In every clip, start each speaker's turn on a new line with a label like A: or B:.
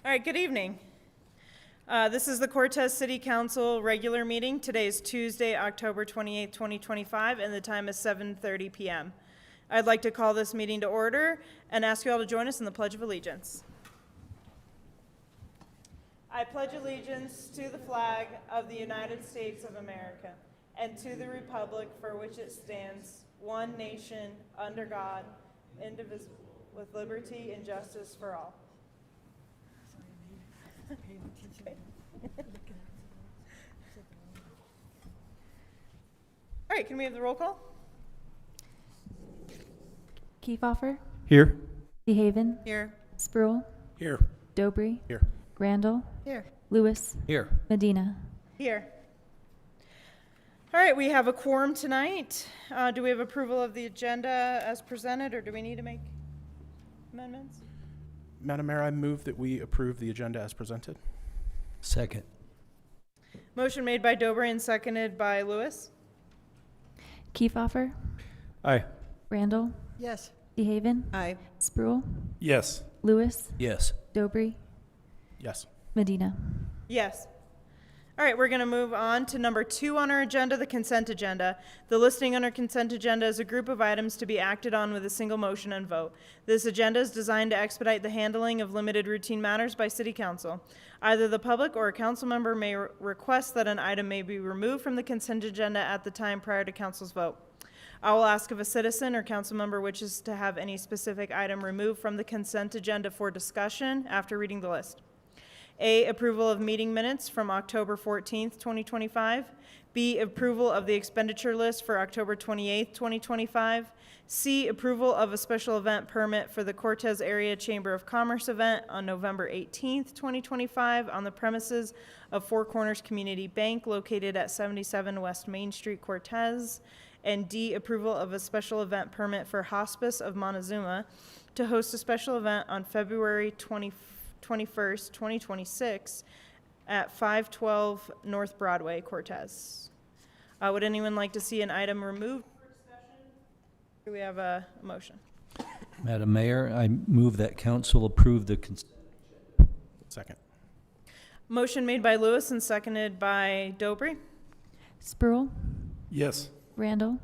A: All right, good evening. This is the Cortez City Council regular meeting. Today is Tuesday, October 28th, 2025, and the time is 7:30 p.m. I'd like to call this meeting to order and ask you all to join us in the Pledge of Allegiance. I pledge allegiance to the flag of the United States of America and to the republic for which it stands, one nation, under God, indivisible, with liberty and justice for all. All right, can we have the roll call?
B: Kiefhofer,
C: Here.
B: DeHaven,
A: Here.
B: Spruill,
C: Here.
B: Dobry,
C: Here.
B: Randall,
A: Here.
B: Lewis,
C: Here.
B: Medina.
A: Here. All right, we have a quorum tonight. Do we have approval of the agenda as presented, or do we need to make amendments?
C: Madam Mayor, I move that we approve the agenda as presented.
D: Second.
A: Motion made by Dobry and seconded by Lewis.
B: Kiefhofer,
C: Aye.
B: Randall,
E: Yes.
B: DeHaven,
E: Aye.
B: Spruill,
C: Yes.
B: Lewis,
D: Yes.
B: Dobry,
C: Yes.
B: Medina.
A: Yes. All right, we're going to move on to number 2 on our agenda, the consent agenda. The listing on our consent agenda is a group of items to be acted on with a single motion and vote. This agenda is designed to expedite the handling of limited routine matters by City Council. Either the public or a council member may request that an item may be removed from the consent agenda at the time prior to council's vote. I will ask if a citizen or council member wishes to have any specific item removed from the consent agenda for discussion after reading the list. A, approval of meeting minutes from October 14th, 2025. B, approval of the expenditure list for October 28th, 2025. C, approval of a special event permit for the Cortez Area Chamber of Commerce event on November 18th, 2025 on the premises of Four Corners Community Bank located at 77 West Main Street, Cortez. And D, approval of a special event permit for Hospice of Montezuma to host a special event on February 21st, 2026 at 512 North Broadway, Cortez. Would anyone like to see an item removed for discussion? Do we have a motion?
D: Madam Mayor, I move that council approve the consent.
C: Second.
A: Motion made by Lewis and seconded by Dobry.
B: Spruill,
C: Yes.
B: Randall,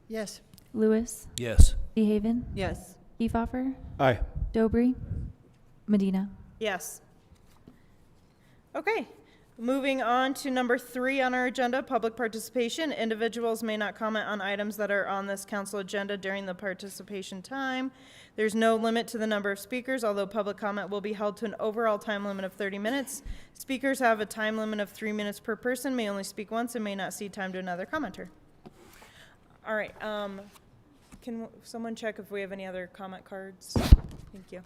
E: Yes.
B: Lewis,
D: Yes.
B: DeHaven,
E: Yes.
B: Kiefhofer,
C: Aye.
B: Dobry, Medina.
A: Yes. Okay. Moving on to number 3 on our agenda, public participation. Individuals may not comment on items that are on this council agenda during the participation time. There's no limit to the number of speakers, although public comment will be held to an overall time limit of 30 minutes. Speakers have a time limit of 3 minutes per person, may only speak once, and may not cede time to another commenter. All right. Can someone check if we have any other comment cards? Thank you.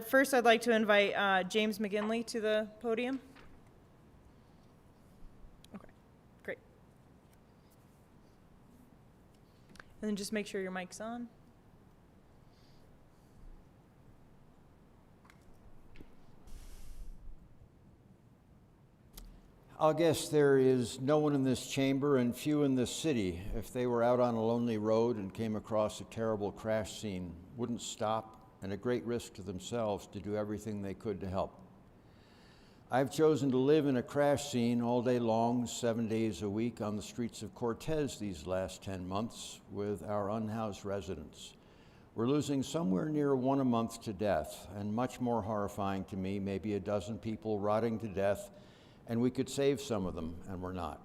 A: First, I'd like to invite James McGinley to the podium. Okay, great. And then just make sure your mic's on.
F: I'll guess there is no one in this chamber and few in this city, if they were out on a lonely road and came across a terrible crash scene, wouldn't stop and a great risk to themselves to do everything they could to help. I've chosen to live in a crash scene all day long, 7 days a week on the streets of Cortez these last 10 months with our unhoused residents. We're losing somewhere near 1 a month to death, and much more horrifying to me, maybe a dozen people rotting to death, and we could save some of them, and we're not.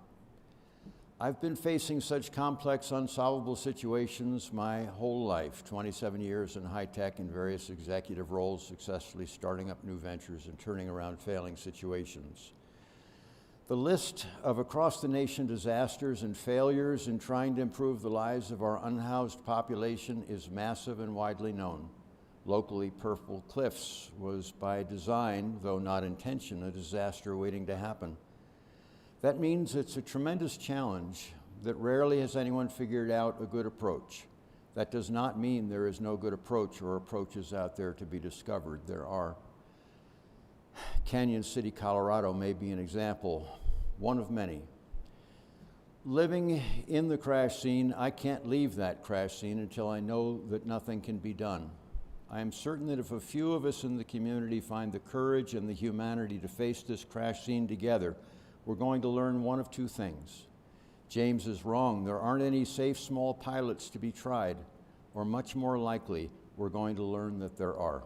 F: I've been facing such complex, unsolvable situations my whole life, 27 years in high tech in various executive roles, successfully starting up new ventures and turning around failing situations. The list of across-the-nation disasters and failures in trying to improve the lives of our unhoused population is massive and widely known. Locally, Purple Cliffs was by design, though not intention, a disaster waiting to happen. That means it's a tremendous challenge that rarely has anyone figured out a good approach. That does not mean there is no good approach or approaches out there to be discovered. There are. Canyon City, Colorado may be an example, one of many. Living in the crash scene, I can't leave that crash scene until I know that nothing can be done. I am certain that if a few of us in the community find the courage and the humanity to face this crash scene together, we're going to learn one of two things. James is wrong. There aren't any safe small pilots to be tried, or much more likely, we're going to learn that there are.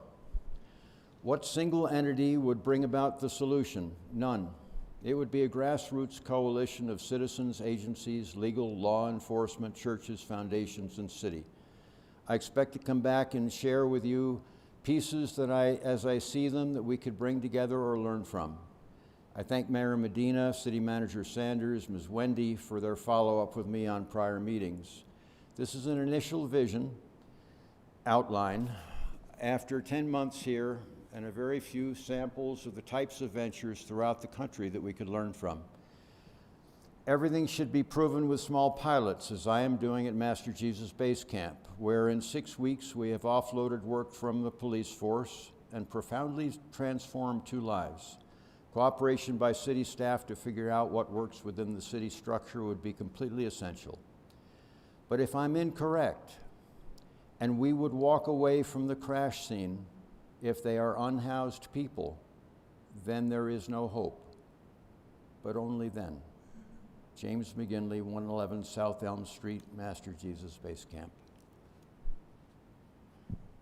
F: What single entity would bring about the solution? None. It would be a grassroots coalition of citizens, agencies, legal, law enforcement, churches, foundations, and city. I expect to come back and share with you pieces that as I see them, that we could bring together or learn from. I thank Mayor Medina, City Manager Sanders, Ms. Wendy for their follow-up with me on prior meetings. This is an initial vision outline. After 10 months here and a very few samples of the types of ventures throughout the country that we could learn from. Everything should be proven with small pilots, as I am doing at Master Jesus Base Camp, where in 6 weeks we have offloaded work from the police force and profoundly transformed 2 lives. Cooperation by city staff to figure out what works within the city structure would be completely essential. But if I'm incorrect, and we would walk away from the crash scene if they are unhoused people, then there is no hope. But only then. James McGinley, 111 South Elm Street, Master Jesus Base Camp.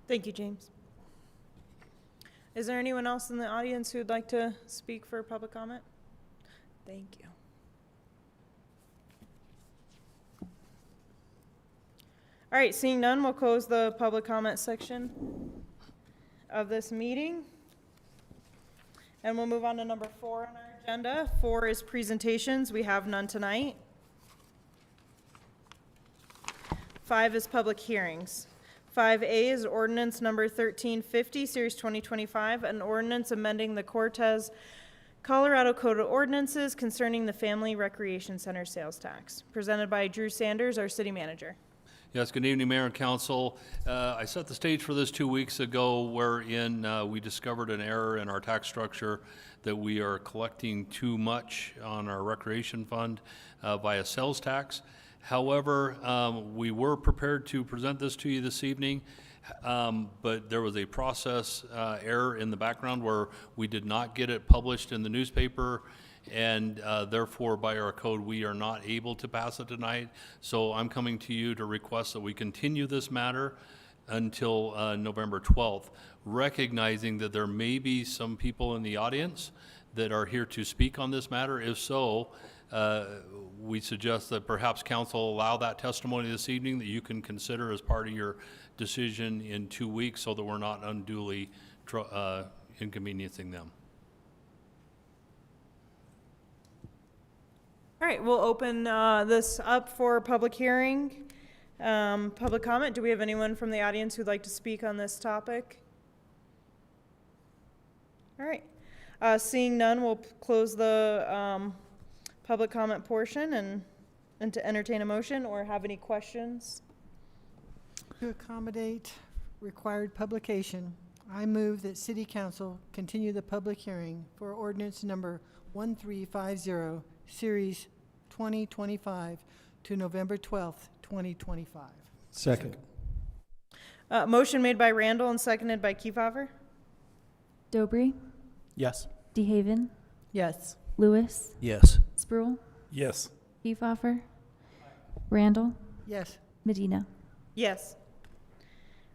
A: Thank you, James. Is there anyone else in the audience who would like to speak for public comment? Thank you. All right, seeing none, we'll close the public comment section of this meeting. And we'll move on to number 4 on our agenda. 4 is presentations. We have none tonight. 5 is public hearings. 5A is ordinance number 1350, Series 2025, an ordinance amending the Cortez, Colorado Code of Ordinances concerning the Family Recreation Center sales tax. Presented by Drew Sanders, our city manager.
E: Yes, good evening, Mayor and Council. I set the stage for this 2 weeks ago, wherein we discovered an error in our tax structure, that we are collecting too much on our recreation fund via sales tax. However, we were prepared to present this to you this evening, but there was a process error in the background where we did not get it published in the newspaper, and therefore, by our code, we are not able to pass it tonight. So I'm coming to you to request that we continue this matter until November 12th, recognizing that there may be some people in the audience that are here to speak on this matter. If so, we suggest that perhaps council allow that testimony this evening that you can consider as part of your decision in 2 weeks, so that we're not unduly inconveniencing them.
A: All right, we'll open this up for public hearing, public comment. Do we have anyone from the audience who'd like to speak on this topic? All right, seeing none, we'll close the public comment portion and to entertain a motion or have any questions.
G: To accommodate required publication, I move that City Council continue the public hearing for ordinance number 1350, Series 2025 to November 12th, 2025.
C: Second.
A: Motion made by Randall and seconded by Kefauver.
B: Dobry,
C: Yes.
B: DeHaven,
G: Yes.
B: Lewis,
D: Yes.
B: Spruill,
C: Yes.
B: Kefauver, Randall,
G: Yes.
B: Medina.
A: Yes.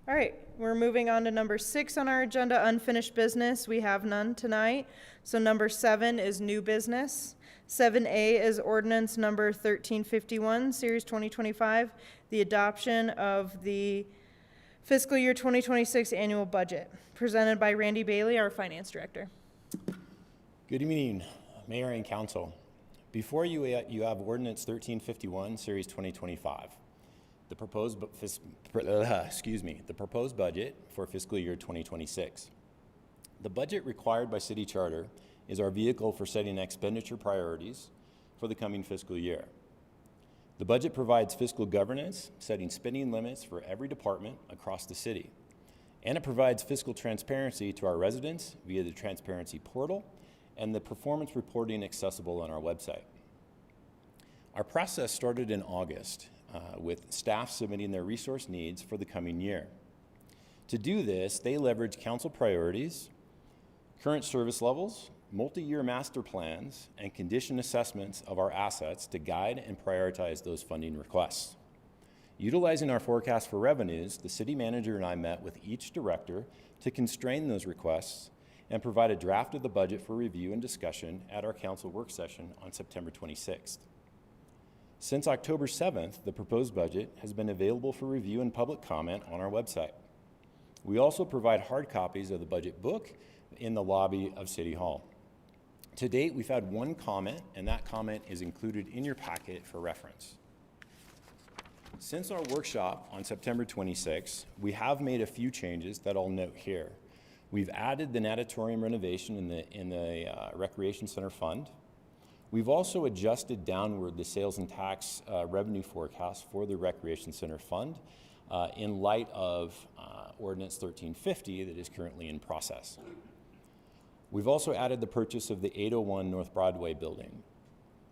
A: All right, we're moving on to number 6 on our agenda, unfinished business. We have none tonight. So number 7 is new business. 7A is ordinance number 1351, Series 2025, the adoption of the fiscal year 2026 annual budget, presented by Randy Bailey, our finance director.
H: Good evening, Mayor and Council. Before you, you have ordinance 1351, Series 2025. The proposed budget for fiscal year 2026. The budget required by City Charter is our vehicle for setting expenditure priorities for the coming fiscal year. The budget provides fiscal governance, setting spending limits for every department across the city. And it provides fiscal transparency to our residents via the transparency portal and the performance reporting accessible on our website. Our process started in August with staff submitting their resource needs for the coming year. To do this, they leverage council priorities, current service levels, multi-year master plans, and condition assessments of our assets to guide and prioritize those funding requests. Utilizing our forecast for revenues, the city manager and I met with each director to constrain those requests and provide a draft of the budget for review and discussion at our council work session on September 26th. Since October 7th, the proposed budget has been available for review and public comment on our website. We also provide hard copies of the budget book in the lobby of City Hall. To date, we've had one comment, and that comment is included in your packet for reference. Since our workshop on September 26th, we have made a few changes that I'll note here. We've added the natatorium renovation in the Recreation Center Fund. We've also adjusted downward the sales and tax revenue forecast for the Recreation Center Fund in light of Ordinance 1350 that is currently in process. We've also added the purchase of the 801 North Broadway building.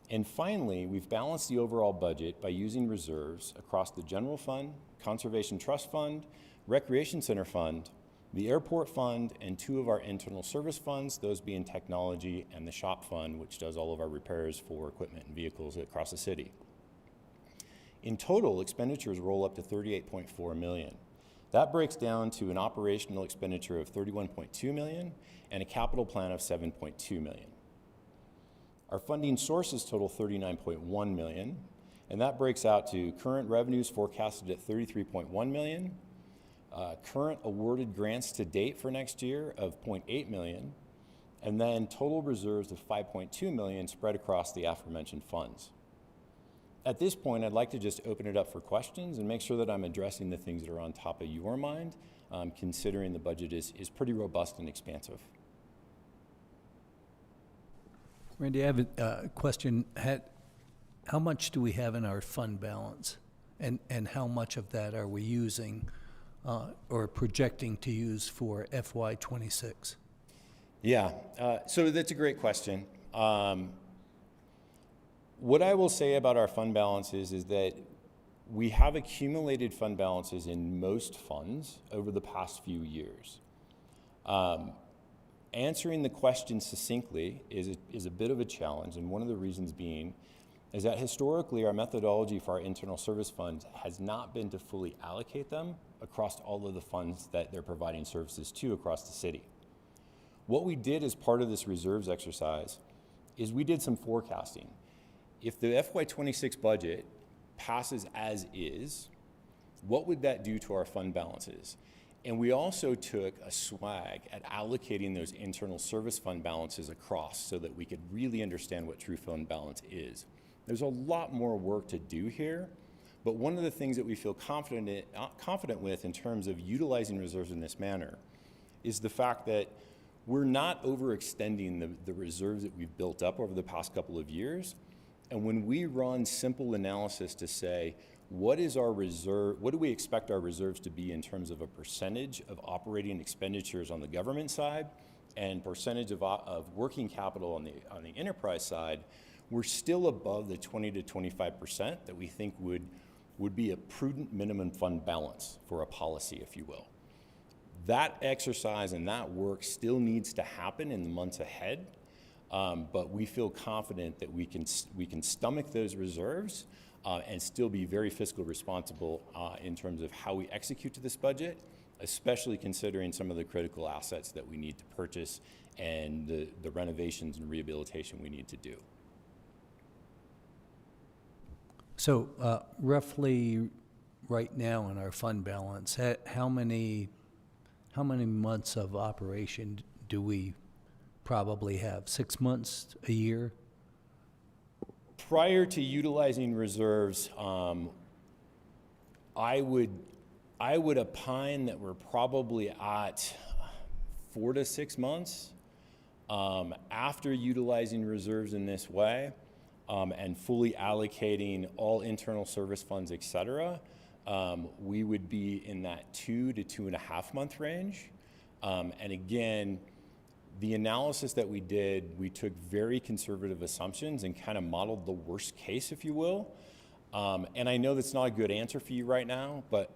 H: And finally, we've balanced the overall budget by using reserves across the General Fund, Conservation Trust Fund, Recreation Center Fund, the Airport Fund, and two of our internal service funds, those being Technology and the Shop Fund, which does all of our repairs for equipment and vehicles across the city. In total, expenditures roll up to $38.4 million. That breaks down to an operational expenditure of $31.2 million and a capital plan of $7.2 million. Our funding sources total $39.1 million, and that breaks out to current revenues forecasted at $33.1 million, current awarded grants to date for next year of $0.8 million, and then total reserves of $5.2 million spread across the aforementioned funds. At this point, I'd like to just open it up for questions and make sure that I'm addressing the things that are on top of your mind, considering the budget is pretty robust and expansive.
D: Randy, I have a question. How much do we have in our fund balance? And how much of that are we using or projecting to use for FY26?
H: Yeah, so that's a great question. What I will say about our fund balances is that we have accumulated fund balances in most funds over the past few years. Answering the question succinctly is a bit of a challenge, and one of the reasons being is that historically our methodology for our internal service funds has not been to fully allocate them across all of the funds that they're providing services to across the city. What we did as part of this reserves exercise is we did some forecasting. If the FY26 budget passes as is, what would that do to our fund balances? And we also took a swag at allocating those internal service fund balances across so that we could really understand what true fund balance is. There's a lot more work to do here, but one of the things that we feel confident with in terms of utilizing reserves in this manner is the fact that we're not overextending the reserves that we've built up over the past couple of years. And when we run simple analysis to say, what is our reserve? What do we expect our reserves to be in terms of a percentage of operating expenditures on the government side and percentage of working capital on the enterprise side? We're still above the 20 to 25% that we think would be a prudent minimum fund balance for a policy, if you will. That exercise and that work still needs to happen in the months ahead, but we feel confident that we can stomach those reserves and still be very fiscally responsible in terms of how we execute to this budget, especially considering some of the critical assets that we need to purchase and the renovations and rehabilitation we need to do.
D: So roughly right now in our fund balance, how many months of operation do we probably have? 6 months, a year?
H: Prior to utilizing reserves, I would opine that we're probably at 4 to 6 months. After utilizing reserves in this way and fully allocating all internal service funds, et cetera, we would be in that 2 to 2.5 month range. And again, the analysis that we did, we took very conservative assumptions and kind of modeled the worst case, if you will. And I know that's not a good answer for you right now, but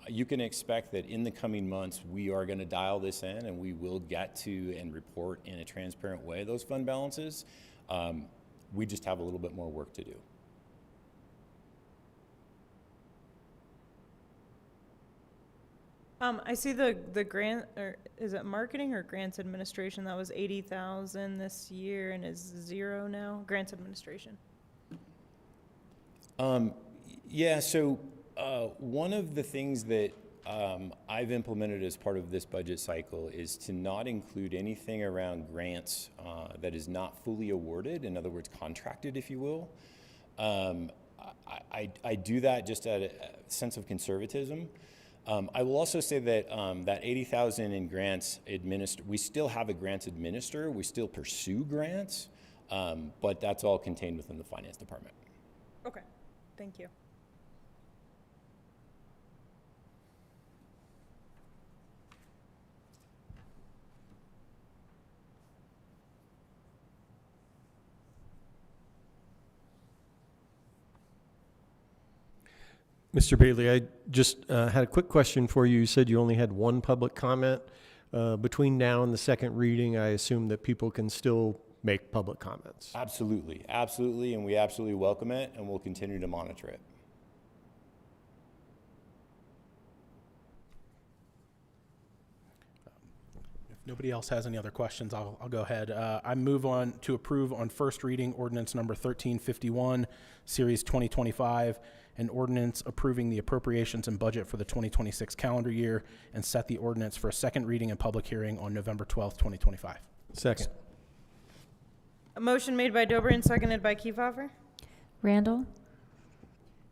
H: you can expect that in the coming months, we are going to dial this in and we will get to and report in a transparent way those fund balances. We just have a little bit more work to do.
A: I see the grant, or is it marketing or grants administration? That was 80,000 this year and is 0 now. Grants administration.
H: Yeah, so one of the things that I've implemented as part of this budget cycle is to not include anything around grants that is not fully awarded, in other words, contracted, if you will. I do that just out of a sense of conservatism. I will also say that that 80,000 in grants we still have a grants administrator. We still pursue grants, but that's all contained within the finance department.
A: Okay, thank you.
I: Mr. Bailey, I just had a quick question for you. You said you only had one public comment. Between now and the second reading, I assume that people can still make public comments.
H: Absolutely, absolutely, and we absolutely welcome it, and we'll continue to monitor it.
C: If nobody else has any other questions, I'll go ahead. I move on to approve on first reading ordinance number 1351, series 2025, an ordinance approving the appropriations and budget for the 2026 calendar year, and set the ordinance for a second reading and public hearing on November 12th, 2025.
I: Second.
A: A motion made by Dobry and seconded by Kiefhoffer.
B: Randall,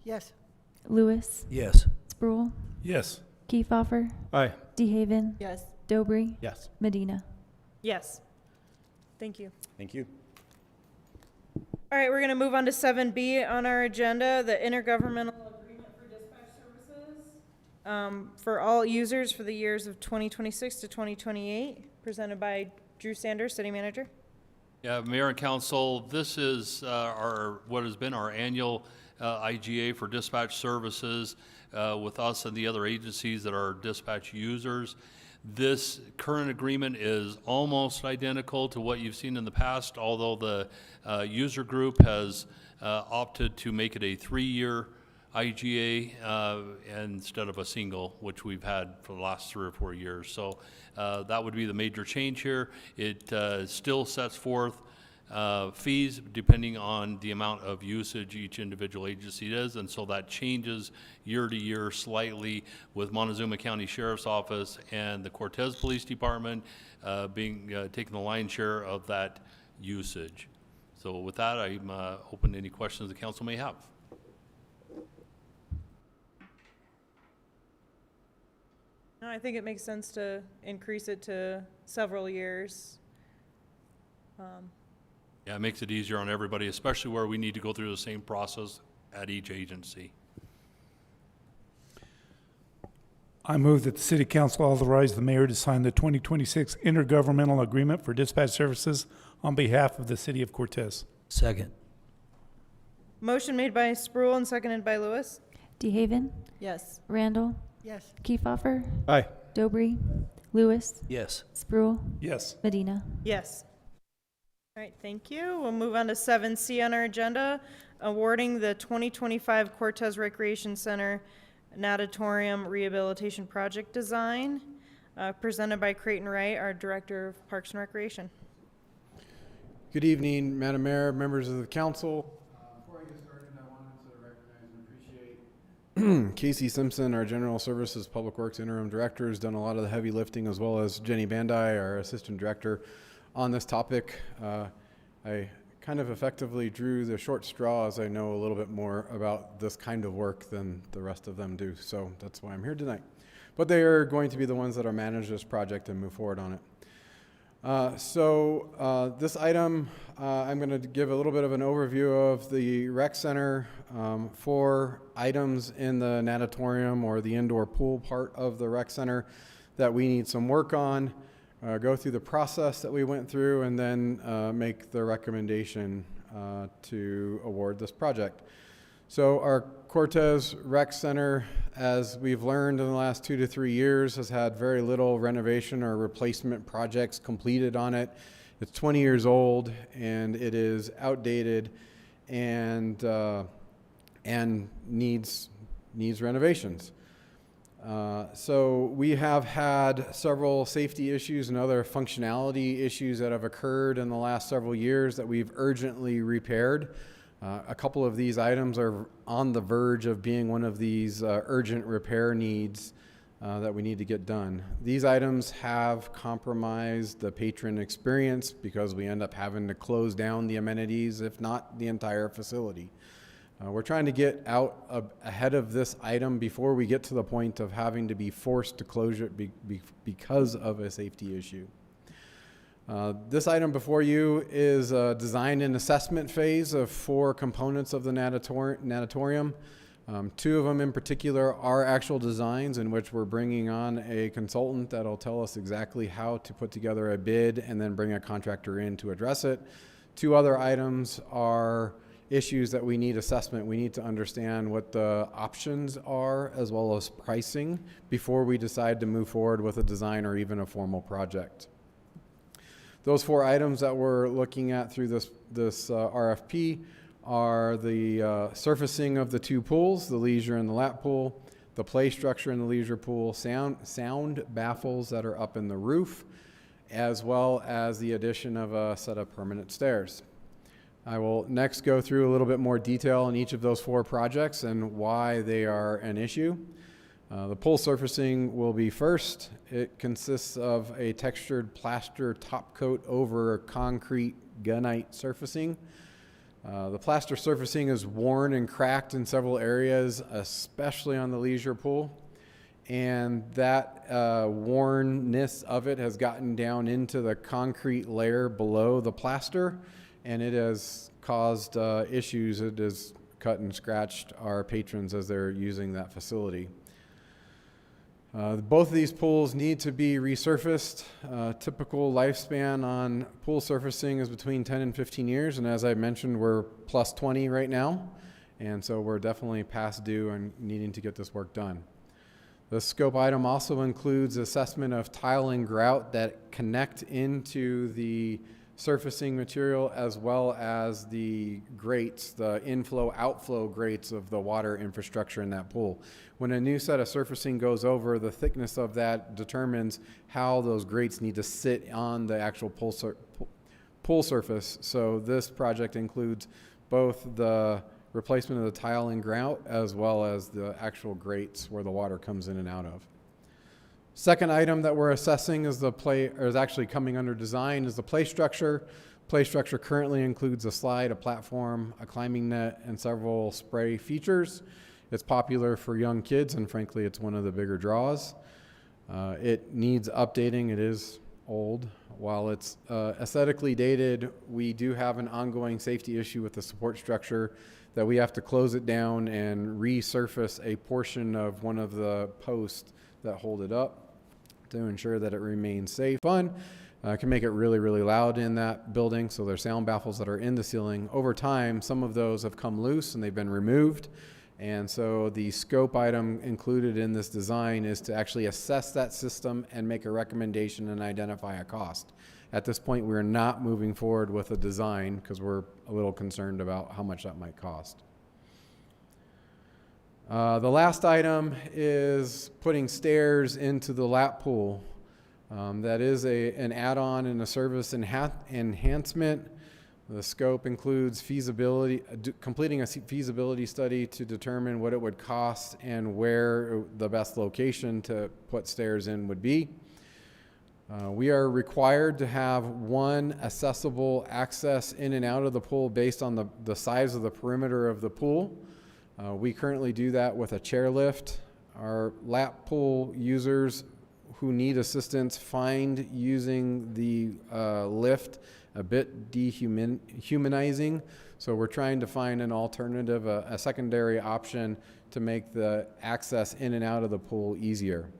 G: Yes.
B: Lewis,
D: Yes.
B: Sproul,
C: Yes.
B: Kiefhoffer,
I: Aye.
B: DeHaven,
G: Yes.
B: Dobry,
C: Yes.
B: Medina.
A: Yes. Thank you.
H: Thank you.
A: All right, we're going to move on to 7B on our agenda, the intergovernmental agreement for dispatch services for all users for the years of 2026 to 2028, presented by Drew Sanders, City Manager.
E: Yeah, Mayor and Council, this is what has been our annual IGA for dispatch services with us and the other agencies that are dispatch users. This current agreement is almost identical to what you've seen in the past, although the user group has opted to make it a 3-year IGA instead of a single, which we've had for the last 3 or 4 years. So that would be the major change here. It still sets forth fees depending on the amount of usage each individual agency does, and so that changes year to year slightly, with Montezuma County Sheriff's Office and the Cortez Police Department taking the lion's share of that usage. So with that, I'm open to any questions the council may have.
A: No, I think it makes sense to increase it to several years.
E: Yeah, it makes it easier on everybody, especially where we need to go through the same process at each agency.
J: I move that the City Council authorize the mayor to sign the 2026 intergovernmental agreement for dispatch services on behalf of the City of Cortez.
D: Second.
A: Motion made by Sproul and seconded by Lewis.
B: DeHaven,
G: Yes.
B: Randall,
G: Yes.
B: Kiefhoffer,
I: Aye.
B: Dobry, Lewis,
D: Yes.
B: Sproul,
J: Yes.
B: Medina.
A: Yes. All right, thank you. We'll move on to 7C on our agenda, awarding the 2025 Cortez Recreation Center Natatorium Rehabilitation Project Design, presented by Creighton Wright, our Director of Parks and Recreation.
K: Good evening, Madam Mayor, members of the council. Before I get started, I wanted to recognize and appreciate Casey Simpson, our General Services Public Works Interim Director, has done a lot of the heavy lifting, as well as Jenny Bandai, our Assistant Director, on this topic. I kind of effectively drew the short straw, as I know a little bit more about this kind of work than the rest of them do, so that's why I'm here tonight. But they are going to be the ones that are manage this project and move forward on it. This item, I'm going to give a little bit of an overview of the rec center, 4 items in the natatorium or the indoor pool part of the rec center that we need some work on, go through the process that we went through, and then make the recommendation to award this project. So our Cortez Rec Center, as we've learned in the last 2 to 3 years, has had very little renovation or replacement projects completed on it. It's 20 years old and it is outdated and needs renovations. So we have had several safety issues and other functionality issues that have occurred in the last several years that we've urgently repaired. A couple of these items are on the verge of being one of these urgent repair needs that we need to get done. These items have compromised the patron experience because we end up having to close down the amenities, if not the entire facility. We're trying to get out ahead of this item before we get to the point of having to be forced to close it because of a safety issue. This item before you is a design and assessment phase of 4 components of the natatorium. 2 of them in particular are actual designs in which we're bringing on a consultant that'll tell us exactly how to put together a bid and then bring a contractor in to address it. 2 other items are issues that we need assessment. We need to understand what the options are as well as pricing before we decide to move forward with a design or even a formal project. Those 4 items that we're looking at through this RFP are the surfacing of the 2 pools, the leisure and the lap pool, the play structure in the leisure pool, sound baffles that are up in the roof, as well as the addition of a set of permanent stairs. I will next go through a little bit more detail on each of those 4 projects and why they are an issue. The pool surfacing will be first. It consists of a textured plaster top coat over concrete gunite surfacing. The plaster surfacing is worn and cracked in several areas, especially on the leisure pool. And that wornness of it has gotten down into the concrete layer below the plaster, and it has caused issues. It has cut and scratched our patrons as they're using that facility. Both of these pools need to be resurfaced. Typical lifespan on pool surfacing is between 10 and 15 years, and as I mentioned, we're plus 20 right now, and so we're definitely past due and needing to get this work done. The scope item also includes assessment of tile and grout that connect into the surfacing material as well as the grates, the inflow-outflow grates of the water infrastructure in that pool. When a new set of surfacing goes over, the thickness of that determines how those grates need to sit on the actual pool surface. So this project includes both the replacement of the tile and grout as well as the actual grates where the water comes in and out of. Second item that we're assessing is actually coming under design is the play structure. Play structure currently includes a slide, a platform, a climbing net, and several spray features. It's popular for young kids, and frankly, it's one of the bigger draws. It needs updating. It is old. While it's aesthetically dated, we do have an ongoing safety issue with the support structure that we have to close it down and resurface a portion of one of the posts that hold it up to ensure that it remains safe. Fun. Can make it really, really loud in that building, so there's sound baffles that are in the ceiling. Over time, some of those have come loose and they've been removed, and so the scope item included in this design is to actually assess that system and make a recommendation and identify a cost. At this point, we're not moving forward with a design because we're a little concerned about how much that might cost. The last item is putting stairs into the lap pool. That is an add-on and a service enhancement. The scope includes completing a feasibility study to determine what it would cost and where the best location to put stairs in would be. We are required to have one accessible access in and out of the pool based on the size of the perimeter of the pool. We currently do that with a chairlift. Our lap pool users who need assistance find using the lift a bit dehumanizing. So we're trying to find an alternative, a secondary option to make the access in and out of the pool easier.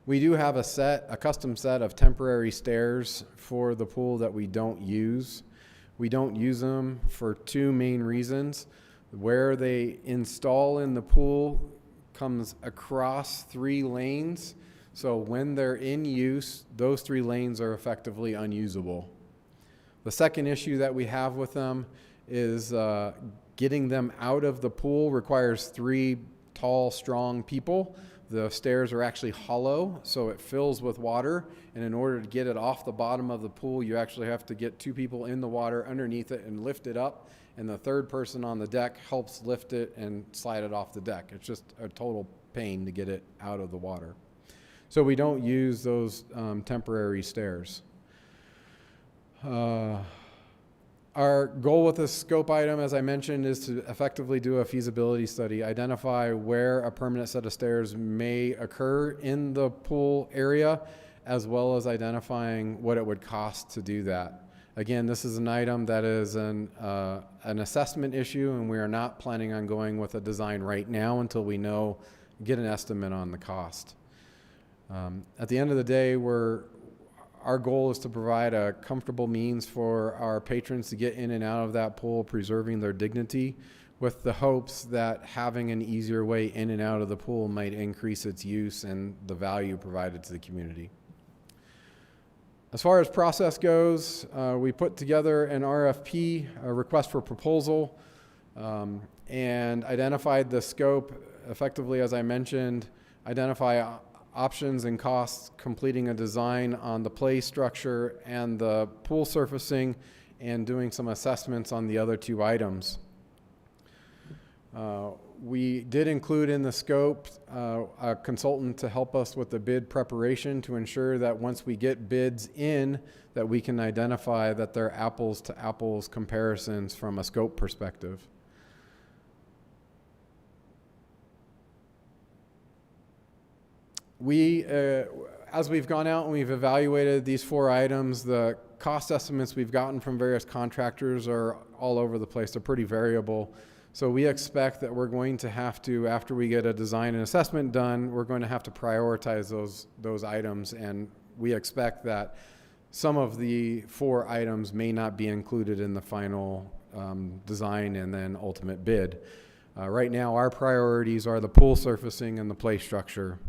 K: We do have a custom set of temporary stairs for the pool that we don't use. We don't use them for 2 main reasons. Where they install in the pool comes across 3 lanes. So when they're in use, those 3 lanes are effectively unusable. The second issue that we have with them is getting them out of the pool requires 3 tall, strong people. The stairs are actually hollow, so it fills with water. And in order to get it off the bottom of the pool, you actually have to get 2 people in the water underneath it and lift it up. And the third person on the deck helps lift it and slide it off the deck. It's just a total pain to get it out of the water. So we don't use those temporary stairs. Our goal with this scope item, as I mentioned, is to effectively do a feasibility study, identify where a permanent set of stairs may occur in the pool area, as well as identifying what it would cost to do that. Again, this is an item that is an assessment issue, and we are not planning on going with a design right now until we get an estimate on the cost. At the end of the day, our goal is to provide a comfortable means for our patrons to get in and out of that pool, preserving their dignity, with the hopes that having an easier way in and out of the pool might increase its use and the value provided to the community. As far as process goes, we put together an RFP, a request for proposal, and identified the scope effectively, as I mentioned, identify options and costs, completing a design on the play structure and the pool surfacing, and doing some assessments on the other 2 items. We did include in the scope a consultant to help us with the bid preparation to ensure that once we get bids in, that we can identify that they're apples to apples comparisons from a scope perspective. As we've gone out and we've evaluated these 4 items, the cost estimates we've gotten from various contractors are all over the place. They're pretty variable. So we expect that we're going to have to, after we get a design and assessment done, we're going to have to prioritize those items. And we expect that some of the 4 items may not be included in the final design and then ultimate bid. Right now, our priorities are the pool surfacing and the play structure.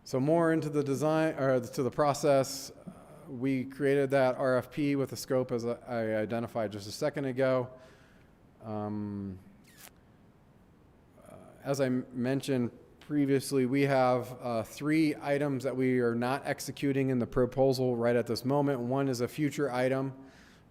K: So more into the design, or to the process, we created that RFP with the scope as I identified just a second ago. As I mentioned previously, we have 3 items that we are not executing in the proposal right at this moment. One is a future item.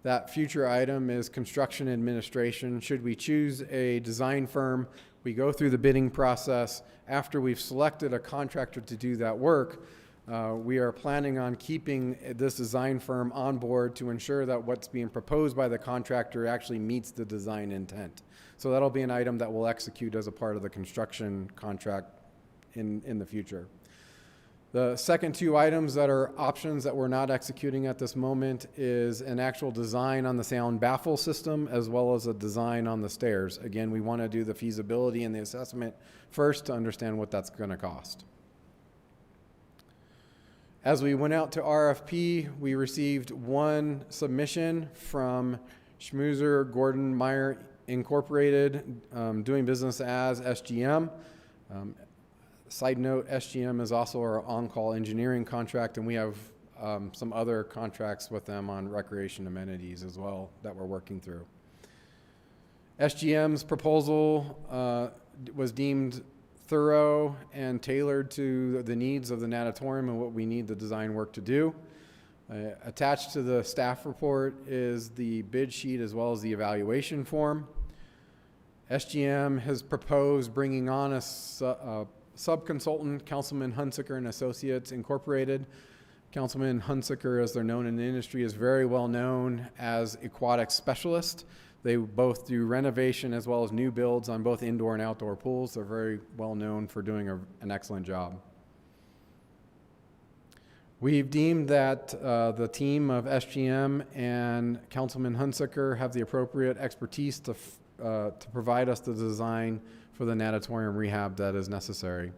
K: That future item is construction administration. Should we choose a design firm, we go through the bidding process. After we've selected a contractor to do that work, we are planning on keeping this design firm on board to ensure that what's being proposed by the contractor actually meets the design intent. So that'll be an item that we'll execute as a part of the construction contract in the future. The second 2 items that are options that we're not executing at this moment is an actual design on the sound baffle system as well as a design on the stairs. Again, we want to do the feasibility and the assessment first to understand what that's going to cost. As we went out to RFP, we received 1 submission from Schmuser Gordon Meyer Incorporated, doing business as SGM. Side note, SGM is also our on-call engineering contract, and we have some other contracts with them on recreation amenities as well that we're working through. SGM's proposal was deemed thorough and tailored to the needs of the natatorium and what we need the design work to do. Attached to the staff report is the bid sheet as well as the evaluation form. SGM has proposed bringing on a sub-consultant, Councilman Hunsaker and Associates Incorporated. Councilman Hunsaker, as they're known in the industry, is very well known as aquatic specialist. They both do renovation as well as new builds on both indoor and outdoor pools. They're very well known for doing an excellent job. We've deemed that the team of SGM and Councilman Hunsaker have the appropriate expertise to provide us the design for the natatorium rehab that is necessary.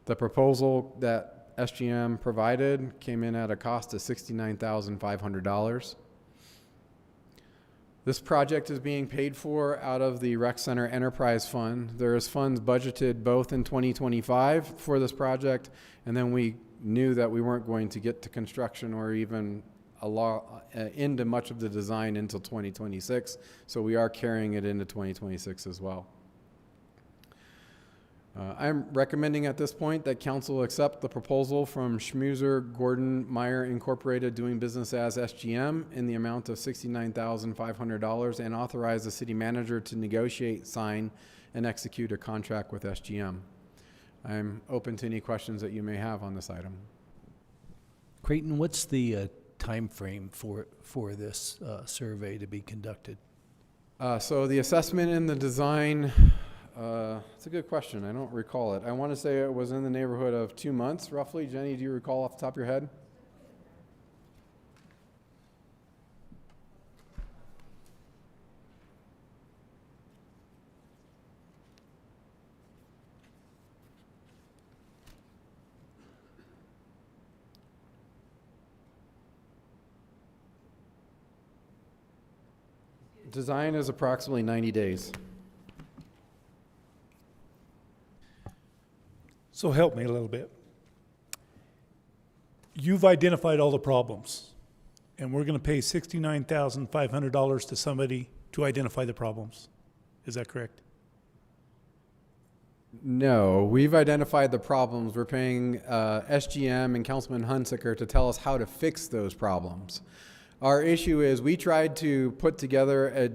K: The proposal that SGM provided came in at a cost of $69,500. This project is being paid for out of the Rec Center Enterprise Fund. There is funds budgeted both in 2025 for this project, and then we knew that we weren't going to get to construction or even into much of the design until 2026, so we are carrying it into 2026 as well. I'm recommending at this point that council accept the proposal from Schmuser Gordon Meyer Incorporated, doing business as SGM, in the amount of $69,500, and authorize the city manager to negotiate, sign, and execute a contract with SGM. I'm open to any questions that you may have on this item.
D: Creighton, what's the time frame for this survey to be conducted?
K: So the assessment and the design, it's a good question. I don't recall it. I want to say it was in the neighborhood of 2 months, roughly. Jenny, do you recall off the top of your head? Design is approximately 90 days.
J: So help me a little bit. You've identified all the problems, and we're going to pay $69,500 to somebody to identify the problems. Is that correct?
K: No, we've identified the problems. We're paying SGM and Councilman Hunsaker to tell us how to fix those problems. Our issue is we tried to put together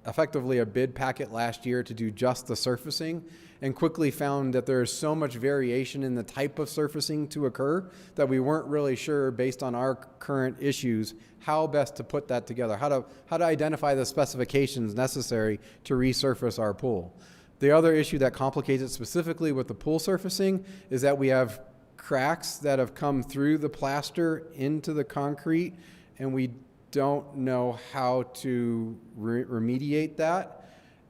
K: effectively a bid packet last year to do just the surfacing, and quickly found that there is so much variation in the type of surfacing to occur that we weren't really sure, based on our current issues, how best to put that together, how to identify the specifications necessary to resurface our pool. The other issue that complicates it specifically with the pool surfacing is that we have cracks that have come through the plaster into the concrete, and we don't know how to remediate that.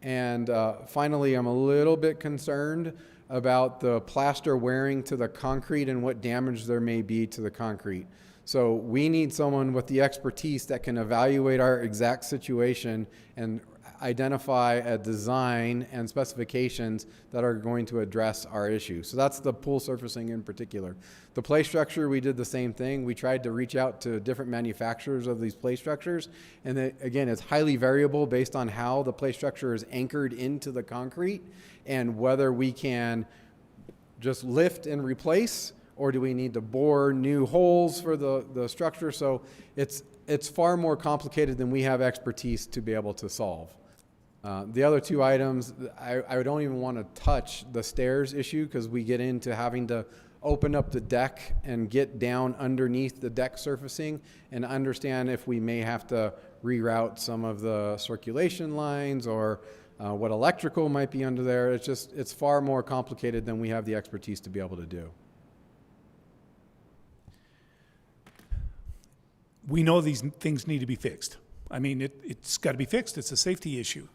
K: And finally, I'm a little bit concerned about the plaster wearing to the concrete and what damage there may be to the concrete. So we need someone with the expertise that can evaluate our exact situation and identify a design and specifications that are going to address our issue. So that's the pool surfacing in particular. The play structure, we did the same thing. We tried to reach out to different manufacturers of these play structures. And again, it's highly variable based on how the play structure is anchored into the concrete and whether we can just lift and replace, or do we need to bore new holes for the structure. So it's far more complicated than we have expertise to be able to solve. The other two items, I don't even want to touch the stairs issue, because we get into having to open up the deck and get down underneath the deck surfacing and understand if we may have to reroute some of the circulation lines or what electrical might be under there. It's far more complicated than we have the expertise to be able to do.
J: We know these things need to be fixed. I mean, it's got to be fixed. It's a safety issue.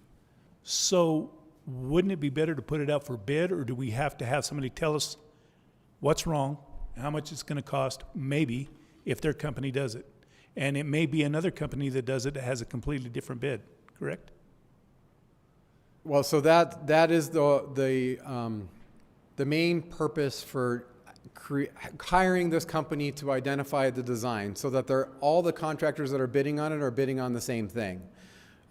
J: So wouldn't it be better to put it out for bid, or do we have to have somebody tell us what's wrong, how much it's going to cost, maybe, if their company does it? And it may be another company that does it that has a completely different bid, correct?
K: Well, so that is the main purpose for hiring this company, to identify the design, so that all the contractors that are bidding on it are bidding on the same thing.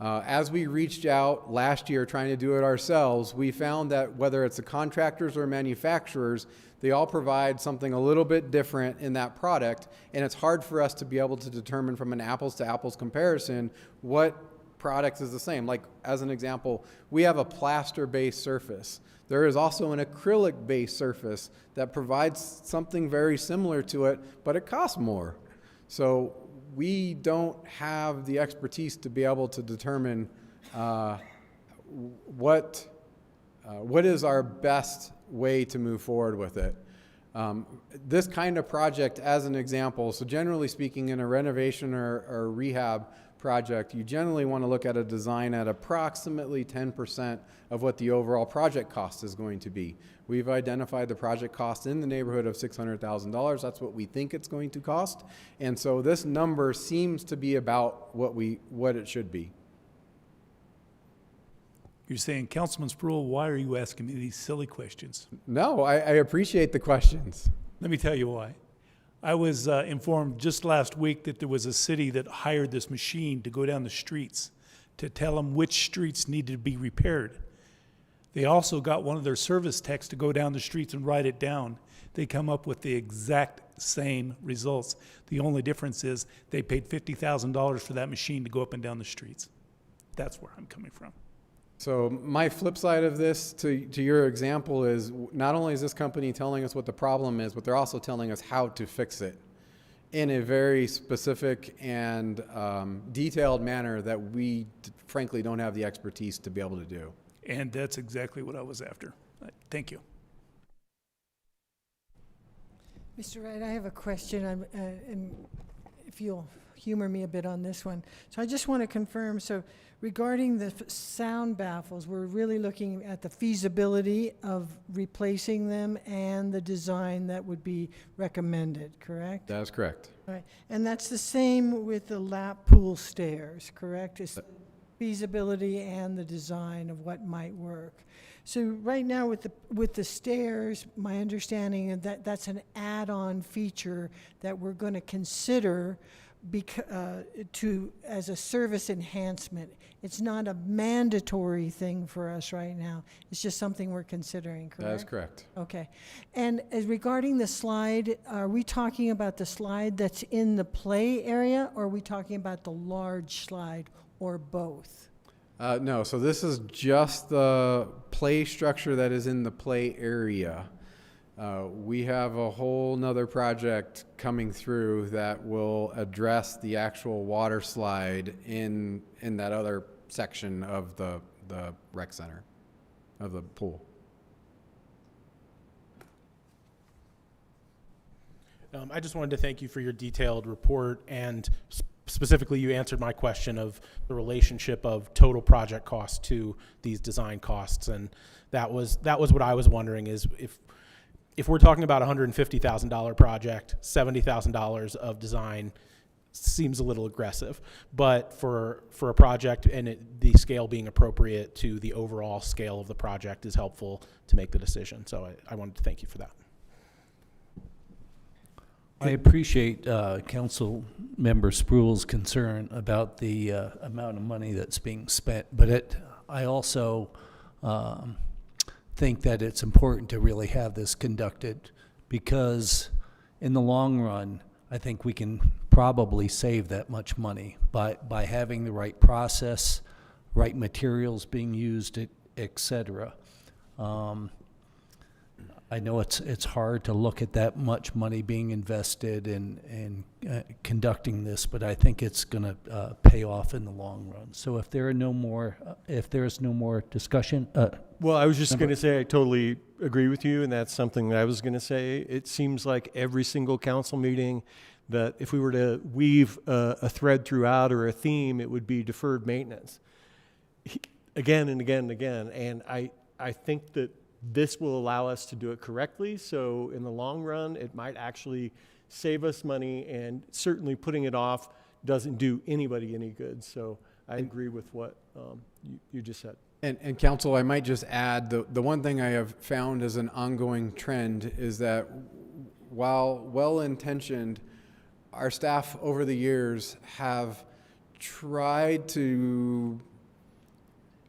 K: As we reached out last year trying to do it ourselves, we found that whether it's the contractors or manufacturers, they all provide something a little bit different in that product, and it's hard for us to be able to determine from an apples to apples comparison what product is the same. Like, as an example, we have a plaster-based surface. There is also an acrylic-based surface that provides something very similar to it, but it costs more. So we don't have the expertise to be able to determine what is our best way to move forward with it. This kind of project, as an example, so generally speaking, in a renovation or rehab project, you generally want to look at a design at approximately 10% of what the overall project cost is going to be. We've identified the project cost in the neighborhood of $600,000. That's what we think it's going to cost. And so this number seems to be about what it should be.
J: You're saying, Councilman Sproul, why are you asking me these silly questions?
K: No, I appreciate the questions.
J: Let me tell you why. I was informed just last week that there was a city that hired this machine to go down the streets to tell them which streets needed to be repaired. They also got one of their service techs to go down the streets and write it down. They come up with the exact same results. The only difference is they paid $50,000 for that machine to go up and down the streets. That's where I'm coming from.
K: So my flip side of this to your example is not only is this company telling us what the problem is, but they're also telling us how to fix it in a very specific and detailed manner that we frankly don't have the expertise to be able to do.
J: And that's exactly what I was after. Thank you.
G: Mr. Wright, I have a question, and if you'll humor me a bit on this one. So I just want to confirm, so regarding the sound baffles, we're really looking at the feasibility of replacing them and the design that would be recommended, correct?
K: That is correct.
G: All right, and that's the same with the lap pool stairs, correct? It's feasibility and the design of what might work. So right now with the stairs, my understanding is that that's an add-on feature that we're going to consider as a service enhancement. It's not a mandatory thing for us right now. It's just something we're considering, correct?
K: That is correct.
G: Okay. And as regarding the slide, are we talking about the slide that's in the play area, or are we talking about the large slide, or both?
K: No, so this is just the play structure that is in the play area. We have a whole nother project coming through that will address the actual water slide in that other section of the rec center, of the pool.
C: I just wanted to thank you for your detailed report, and specifically you answered my question of the relationship of total project cost to these design costs, and that was what I was wondering is if we're talking about a $150,000 project, $70,000 of design seems a little aggressive, but for a project and the scale being appropriate to the overall scale of the project is helpful to make the decision. So I wanted to thank you for that.
D: I appreciate Councilmember Sproul's concern about the amount of money that's being spent, but I also think that it's important to really have this conducted, because in the long run, I think we can probably save that much money by having the right process, right materials being used, et cetera. I know it's hard to look at that much money being invested in conducting this, but I think it's going to pay off in the long run. So if there is no more discussion,
I: Well, I was just going to say I totally agree with you, and that's something that I was going to say. It seems like every single council meeting that if we were to weave a thread throughout or a theme, it would be deferred maintenance. Again and again and again. And I think that this will allow us to do it correctly. So in the long run, it might actually save us money, and certainly putting it off doesn't do anybody any good. So I agree with what you just said.
K: And council, I might just add, the one thing I have found as an ongoing trend is that while well-intentioned, our staff over the years have tried to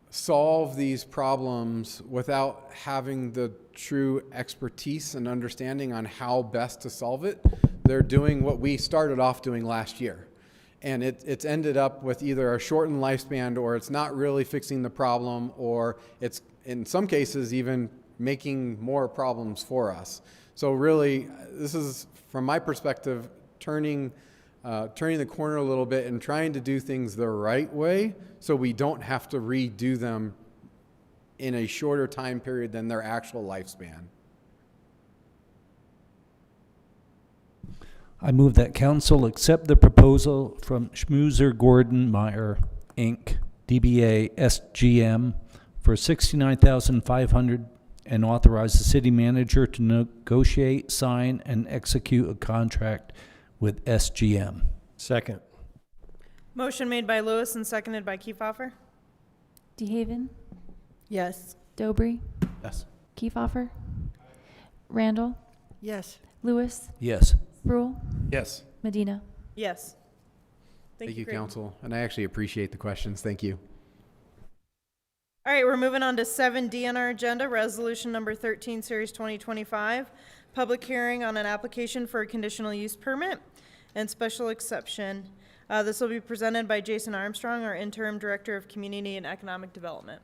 K: solve these problems without having the true expertise and understanding on how best to solve it. They're doing what we started off doing last year. And it's ended up with either a shortened lifespan, or it's not really fixing the problem, or it's, in some cases, even making more problems for us. So really, this is, from my perspective, turning the corner a little bit and trying to do things the right way so we don't have to redo them in a shorter time period than their actual lifespan.
D: I move that council accept the proposal from Schmuser Gordon Meyer, Inc., DBA SGM, for $69,500 and authorize the city manager to negotiate, sign, and execute a contract with SGM.
I: Second.
A: Motion made by Lewis and seconded by Kiefhofer.
B: DeHaven,
G: Yes.
B: Dobry,
C: Yes.
B: Kiefhoffer, Randall,
G: Yes.
B: Lewis,
D: Yes.
B: Brule,
K: Yes.
B: Medina.
A: Yes.
K: Thank you,
A: Creighton.
K: Council. And I actually appreciate the questions. Thank you.
A: All right, we're moving on to 7D on our agenda, resolution number 13, series 2025. Public hearing on an application for a conditional use permit and special exception. This will be presented by Jason Armstrong, our interim director of community and economic development.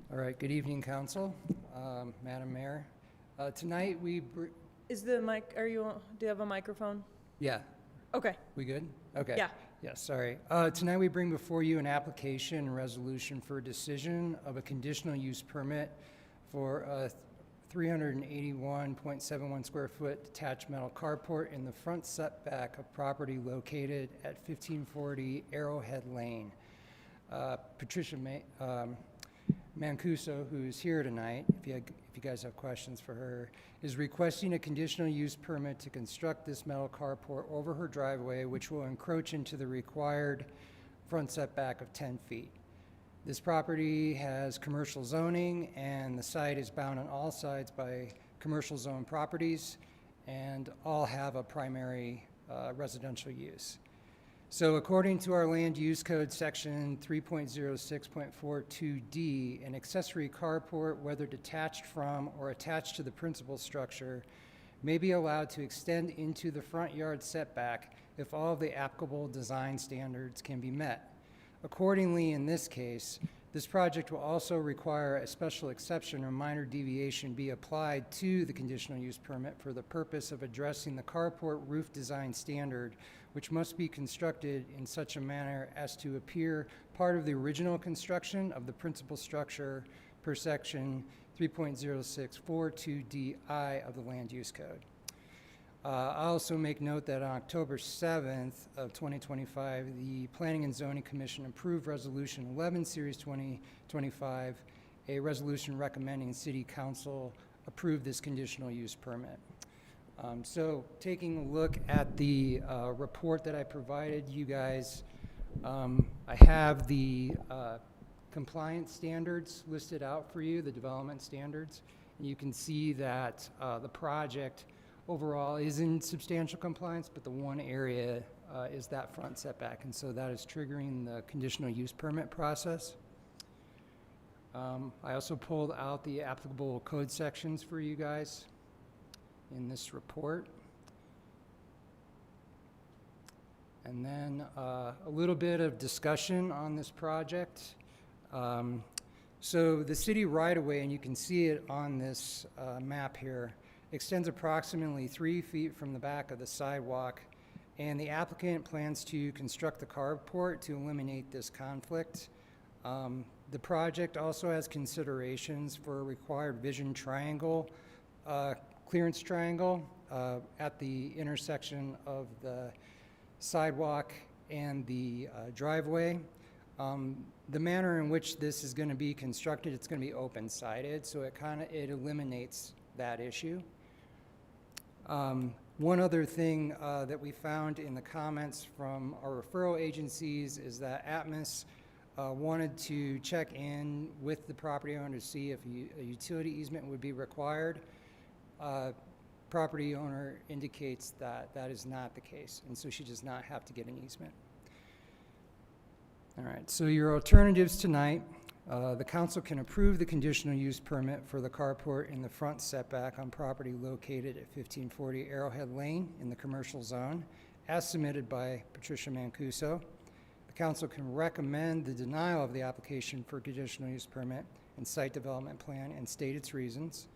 L: All right, good evening, Council, Madam Mayor. Tonight
A: Is the mic, do you have a microphone?
L: yeah,
A: Okay,
L: we good? Okay.
A: yeah.
L: Yeah, sorry. Tonight we bring before you an application and resolution for decision of a conditional use permit for a 381.71 square foot detached metal carport in the front setback of property located at 1540 Arrowhead Lane. Patricia Mancuso, who's here tonight, if you guys have questions for her, is requesting a conditional use permit to construct this metal carport over her driveway, which will encroach into the required front setback of 10 feet. This property has commercial zoning, and the site is bound on all sides by commercial zone properties, and all have a primary residential use. So according to our land use code section 3.06.42D, an accessory carport, whether detached from or attached to the principal structure, may be allowed to extend into the front yard setback if all of the applicable design standards can be met. Accordingly, in this case, this project will also require a special exception or minor deviation be applied to the conditional use permit for the purpose of addressing the carport roof design standard, which must be constructed in such a manner as to appear part of the original construction of the principal structure per section 3.0642DI of the Land Use Code. I also make note that on October 7th of 2025, the Planning and Zoning Commission approved Resolution 11, Series 2025, a resolution recommending City Council approve this conditional use permit. So taking a look at the report that I provided you guys, I have the compliance standards listed out for you, the development standards. And you can see that the project overall is in substantial compliance, but the one area is that front setback, and so that is triggering the conditional use permit process. I also pulled out the applicable code sections for you guys in this report. And then a little bit of discussion on this project. So the city right-of-way, and you can see it on this map here, extends approximately 3 feet from the back of the sidewalk, and the applicant plans to construct the carport to eliminate this conflict. The project also has considerations for a required vision triangle, clearance triangle at the intersection of the sidewalk and the driveway. The manner in which this is going to be constructed, it's going to be open-sided, so it eliminates that issue. One other thing that we found in the comments from our referral agencies is that Atmos wanted to check in with the property owner to see if a utility easement would be required. Property owner indicates that that is not the case, and so she does not have to get an easement. All right, so your alternatives tonight, the council can approve the conditional use permit for the carport in the front setback on property located at 1540 Arrowhead Lane in the commercial zone, as submitted by Patricia Mancuso. The council can recommend the denial of the application for conditional use permit and site development plan and state its reasons.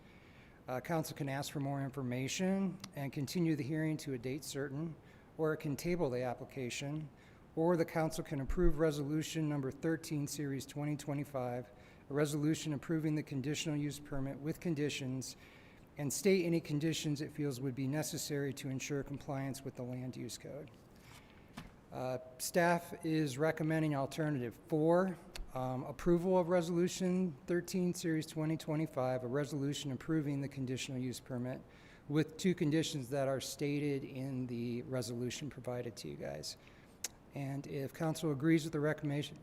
L: Council can ask for more information and continue the hearing to a date certain, or it can table the application, or the council can approve resolution number 13, series 2025, a resolution approving the conditional use permit with conditions, and state any conditions it feels would be necessary to ensure compliance with the land use code. Staff is recommending alternative 4. Approval of Resolution 13, Series 2025, a resolution approving the conditional use permit with two conditions that are stated in the resolution provided to you guys. And if council agrees with the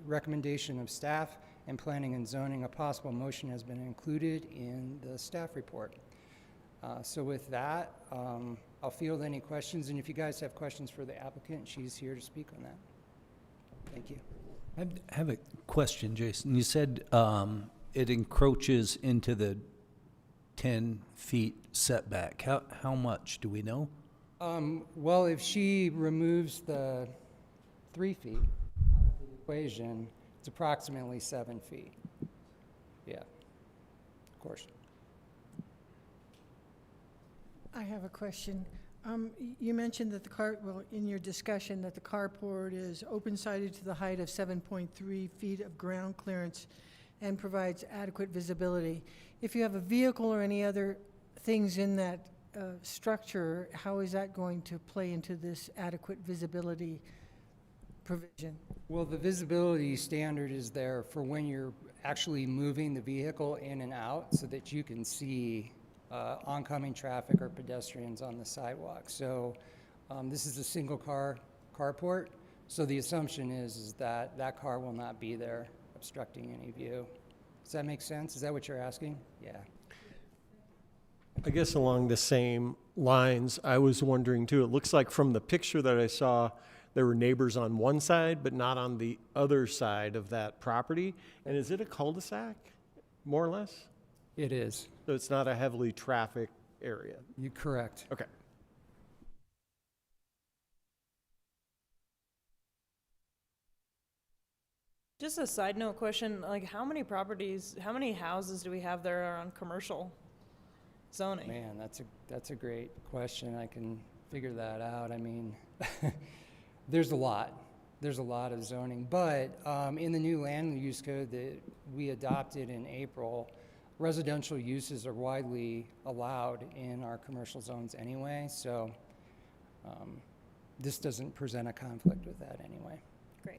L: recommendation of staff and planning and zoning, a possible motion has been included in the staff report. So with that, I'll field any questions, and if you guys have questions for the applicant, she's here to speak on that. Thank you.
D: I have a question, Jason. You said it encroaches into the 10 feet setback. How much, do we know?
L: Well, if she removes the 3 feet out of the equation, it's approximately 7 feet. Yeah, of course.
G: I have a question. You mentioned that in your discussion, that the carport is open-sided to the height of 7.3 feet of ground clearance and provides adequate visibility. If you have a vehicle or any other things in that structure, how is that going to play into this adequate visibility provision?
L: Well, the visibility standard is there for when you're actually moving the vehicle in and out so that you can see oncoming traffic or pedestrians on the sidewalk. So this is a single carport. So the assumption is that that car will not be there obstructing any view. Does that make sense? Is that what you're asking? Yeah.
I: I guess along the same lines, I was wondering too, it looks like from the picture that I saw, there were neighbors on one side, but not on the other side of that property. And is it a cul-de-sac, more or less?
L: It is.
I: So it's not a heavily trafficked area?
L: You're correct.
I: Okay.
A: Just a side note question, like how many houses do we have there are on commercial zoning?
L: Man, that's a great question. I can figure that out. I mean, there's a lot. There's a lot of zoning, but in the new land use code that we adopted in April, residential uses are widely allowed in our commercial zones anyway, so this doesn't present a conflict with that anyway.
A: Great.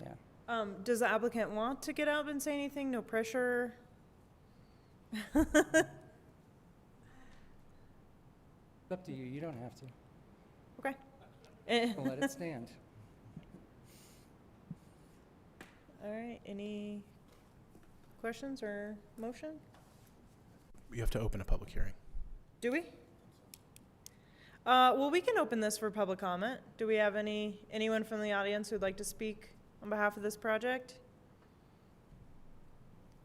L: Yeah.
A: Does the applicant want to get up and say anything? No pressure.
L: It's up to you. You don't have to.
A: Okay.
L: I'll let it stand.
A: All right. Any questions or motion?
C: You have to open a public hearing.
A: Do we? Well, we can open this for public comment. Do we have anyone from the audience who'd like to speak on behalf of this project?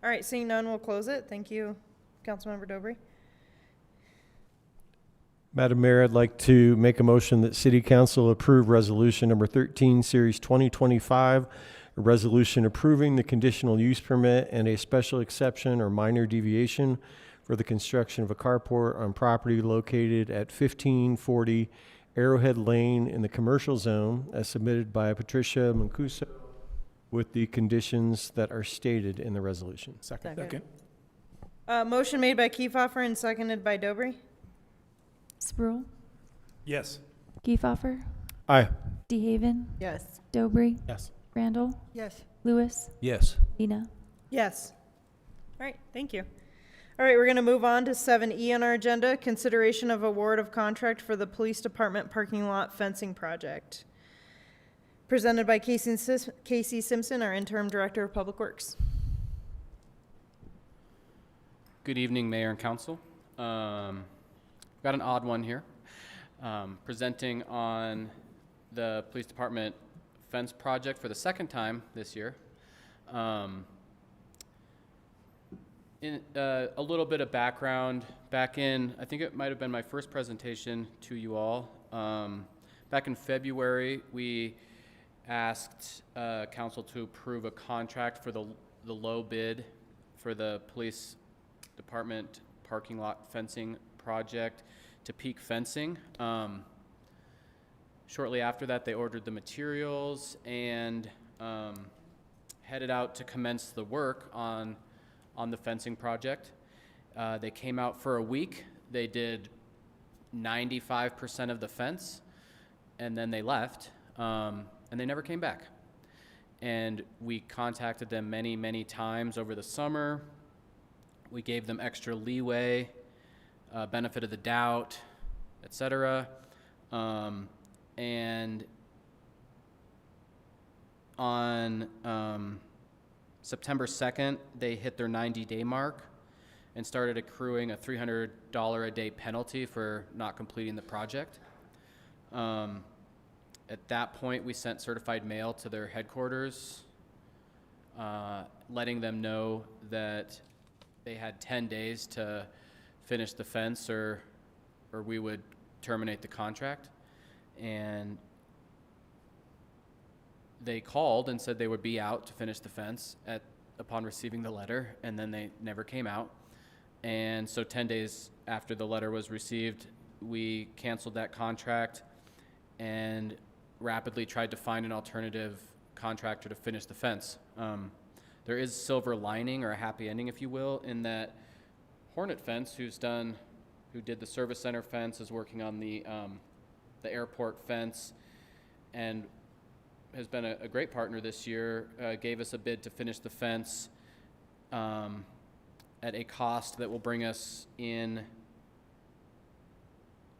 A: All right, seeing none, we'll close it. Thank you, Councilmember Dobry.
I: Madam Mayor, I'd like to make a motion that City Council approve Resolution Number 13, Series 2025, a resolution approving the conditional use permit and a special exception or minor deviation for the construction of a carport on property located at 1540 Arrowhead Lane in the commercial zone as submitted by Patricia Mancuso with the conditions that are stated in the resolution.
J: Second.
A: Motion made by Kiefhoffer and seconded by Dobry.
B: Sproul,
J: Yes.
B: Kiefhoffer,
I: Aye.
B: DeHaven,
G: Yes.
B: Dobry,
C: Yes.
B: Randall,
G: Yes.
B: Lewis,
D: Yes.
B: Vina.
A: Yes. All right, thank you. All right, we're going to move on to 7E on our agenda, consideration of award of contract for the police department parking lot fencing project. Presented by Casey Simpson, our interim director of public works.
M: Good evening, Mayor and Council. Got an odd one here. Presenting on the police department fence project for the second time this year. A little bit of background. Back in, I think it might have been my first presentation to you all. Back in February, we asked council to approve a contract for the low bid for the police department parking lot fencing project to Peak Fencing. Shortly after that, they ordered the materials and headed out to commence the work on the fencing project. They came out for a week. They did 95% of the fence, and then they left, and they never came back. and we contacted them many, many times over the summer. We gave them extra leeway, benefit of the doubt, etc. And on September 2nd, they hit their 90-day mark and started accruing a $300 a day penalty for not completing the project. At that point, we sent certified mail to their headquarters, letting them know that they had 10 days to finish the fence or we would terminate the contract. And they called and said they would be out to finish the fence upon receiving the letter, and then they never came out. And so 10 days after the letter was received, we canceled that contract and rapidly tried to find an alternative contractor to finish the fence. There is silver lining, or a happy ending, if you will, in that Hornet Fence, who did the service center fence, is working on the airport fence, and has been a great partner this year, gave us a bid to finish the fence at a cost that will bring us in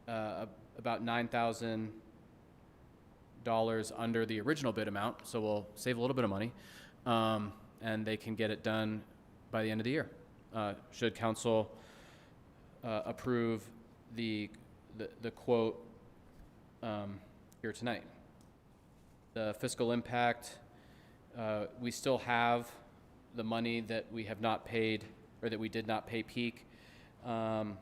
M: about $9,000 under the original bid amount, so we'll save a little bit of money, and they can get it done by the end of the year. Should council approve the quote here tonight. The fiscal impact, we still have the money that we have not paid, or that we did not pay peak, and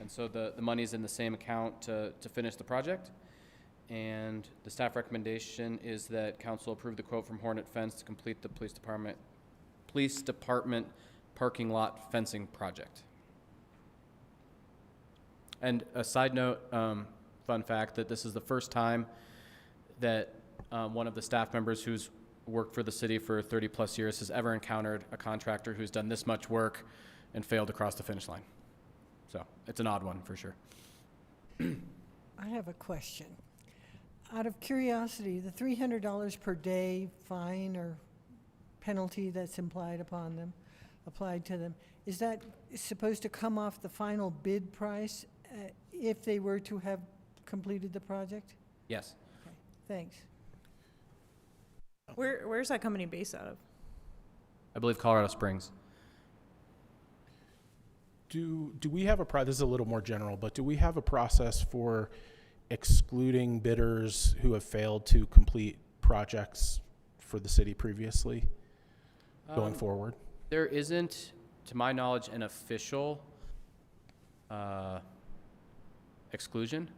M: so the money's in the same account to finish the project. And the staff recommendation is that council approve the quote from Hornet Fence to complete the police department parking lot fencing project. And a side note, fun fact, that this is the first time that one of the staff members who's worked for the city for 30 plus years has ever encountered a contractor who's done this much work and failed to cross the finish line. So it's an odd one for sure.
G: I have a question. Out of curiosity, the $300 per day fine or penalty that's applied to them, is that supposed to come off the final bid price if they were to have completed the project?
M: Yes.
G: Okay, thanks.
A: Where's that company based out of?
M: I believe Colorado Springs.
C: Do we have this is a little more general, but do we have a process for excluding bidders who have failed to complete projects for the city previously going forward?
M: There isn't, to my knowledge, an official exclusion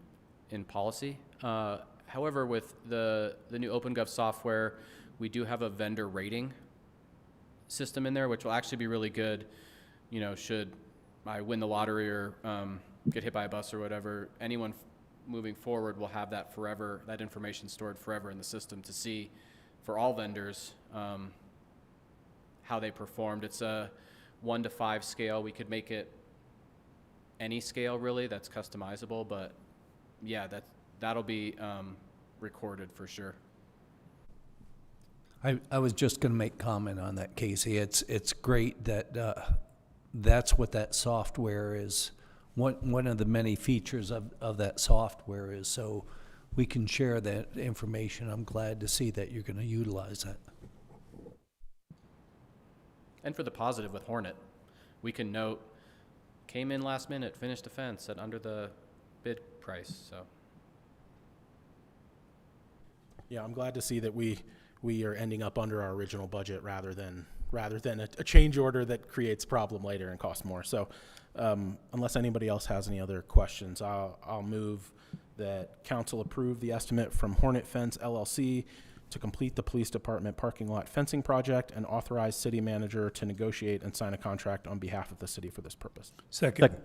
M: in policy. However, with the new OpenGov software, we do have a vendor rating system in there, which will actually be really good. You know, should I win the lottery or get hit by a bus or whatever, anyone moving forward will have that forever, that information stored forever in the system to see for all vendors how they performed. It's a 1 to 5 scale. We could make it any scale really that's customizable, but yeah, that'll be recorded for sure.
D: I was just going to make comment on that, Casey. It's great that that's what that software is. One of the many features of that software is so we can share that information. I'm glad to see that you're going to utilize that.
M: And for the positive with Hornet, we can note, came in last minute, finished the fence at under the bid price, so.
C: Yeah, I'm glad to see that we are ending up under our original budget rather than a change order that creates a problem later and costs more. So unless anybody else has any other questions, I'll move that council approve the estimate from Hornet Fence LLC to complete the police department parking lot fencing project and authorize city manager to negotiate and sign a contract on behalf of the city for this purpose.
J: Second.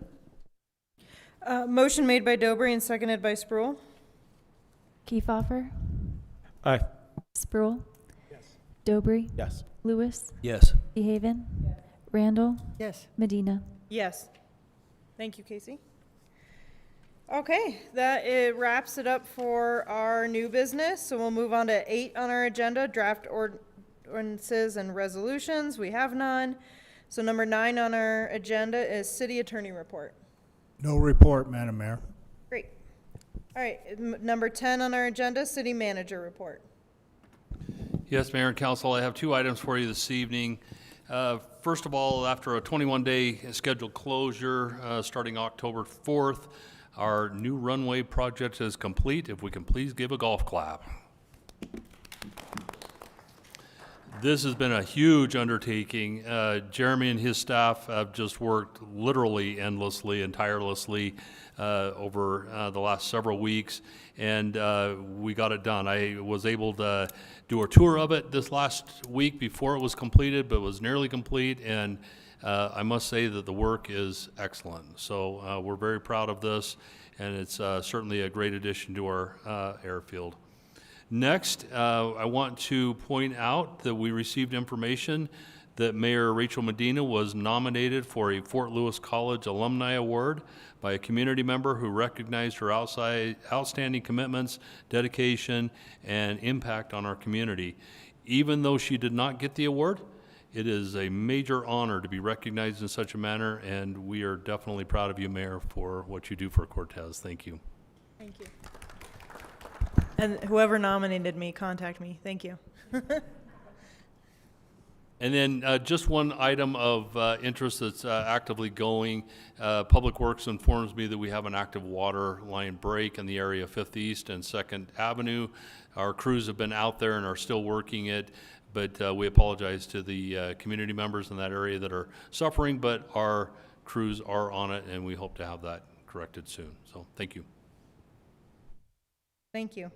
A: Motion made by Dobry and seconded by Sproul.
B: Kiefhoffer,
I: Aye.
B: Sproul, Dobry,
C: Yes.
B: Lewis,
D: Yes.
B: DeHaven, Randall,
G: Yes.
B: Medina.
A: Yes. Thank you, Casey. Okay, that it wraps it up for our new business. So we'll move on to 8 on our agenda, draft ordinances and resolutions. We have none. So number 9 on our agenda is city attorney report.
N: No report, Madam Mayor.
A: Great. All right, number 10 on our agenda, city manager report.
E: Yes, Mayor and Council, I have 2 items for you this evening. First of all, after a 21-day scheduled closure starting October 4th, our new runway project is complete. If we can please give a golf clap. This has been a huge undertaking. Jeremy and his staff have just worked literally endlessly and tirelessly over the last several weeks, and we got it done. I was able to do a tour of it this last week before it was completed, but it was nearly complete, and I must say that the work is excellent. So we're very proud of this, and it's certainly a great addition to our airfield. Next, I want to point out that we received information that Mayor Rachel Medina was nominated for a Fort Lewis College Alumni Award by a community member who recognized her outstanding commitments, dedication, and impact on our community. Even though she did not get the award, it is a major honor to be recognized in such a manner, and we are definitely proud of you, Mayor, for what you do for Cortez. Thank you.
A: Thank you. And whoever nominated me, contact me. Thank you.
E: And then just one item of interest that's actively going. Public Works informs me that we have an active water line break in the area of 5th East and 2nd Avenue. Our crews have been out there and are still working it, but we apologize to the community members in that area that are suffering, but our crews are on it, and we hope to have that corrected soon. So thank you.
A: Thank you.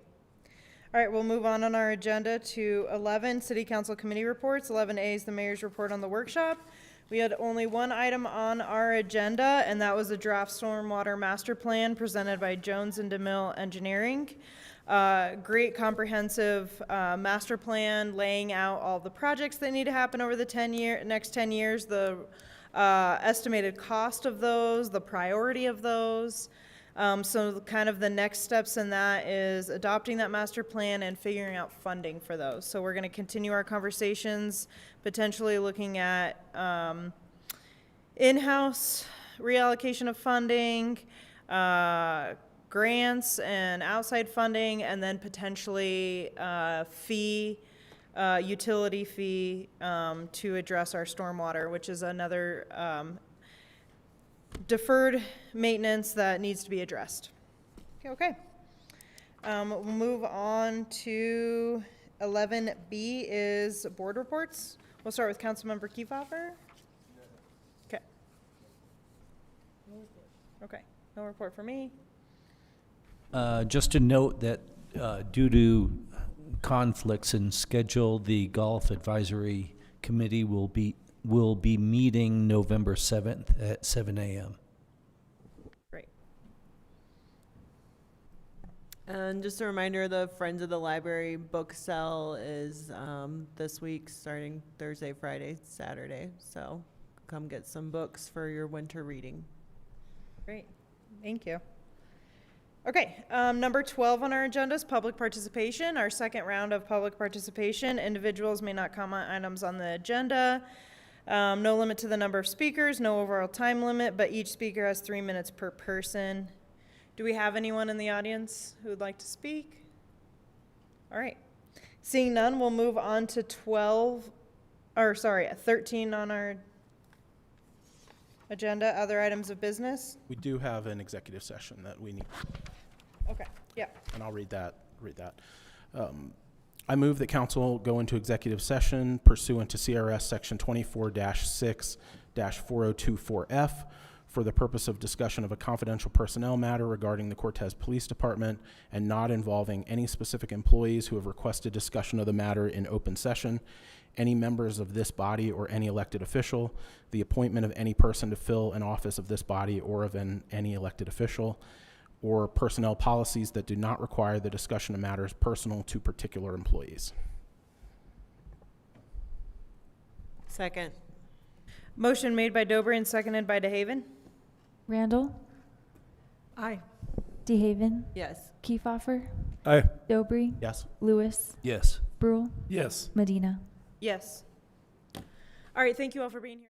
A: All right, we'll move on our agenda to 11, City Council Committee Reports. 11A is the mayor's report on the workshop. We had only one item on our agenda, and that was a draft stormwater master plan presented by Jones and DeMille Engineering. Great comprehensive master plan laying out all the projects that need to happen over the next 10 years, the estimated cost of those, the priority of those. So kind of the next steps in that is adopting that master plan and figuring out funding for those. So we're going to continue our conversations, potentially looking at in-house reallocation of funding, grants and outside funding, and then potentially utility fee to address our stormwater, which is another deferred maintenance that needs to be addressed. Okay. We'll move on to 11B is board reports. We'll start with Councilmember Kiefhofer. Okay. Okay. No report for me.
D: Just to note that due to conflicts in schedule, the Golf Advisory Committee will be meeting November 7th at 7 a.m.
A: Great.
O: And just a reminder, the Friends of the Library book sale is this week, starting Thursday, Friday, Saturday. So come get some books for your winter reading.
A: Great. Thank you. Okay, number 12 on our agenda is public participation. Our second round of public participation. Individuals may not comment items on the agenda. No limit to the number of speakers, no overall time limit, but each speaker has 3 minutes per person. Do we have anyone in the audience who would like to speak? All right. Seeing none, we'll move on to 13 on our agenda, other items of business.
C: We do have an executive session that we need.
A: Okay, yeah.
C: And I'll read that. I move that council go into executive session pursuant to CRS section 24-6-4024F for the purpose of discussion of a confidential personnel matter regarding the Cortez Police Department and not involving any specific employees who have requested discussion of the matter in open session, any members of this body or any elected official, the appointment of any person to fill an office of this body or of any elected official, or personnel policies that do not require the discussion of matters personal to particular employees.
O: Second.
A: Motion made by Dobry and seconded by DeHaven.
B: Randall,
G: Aye.
B: DeHaven,
O: Yes.
B: Kiefhoffer,
I: Aye.
B: Dobry,
C: Yes.
B: Lewis,
D: Yes.
B: Brule,
J: Yes.
B: Medina.
A: Yes. All right, thank you all for being here.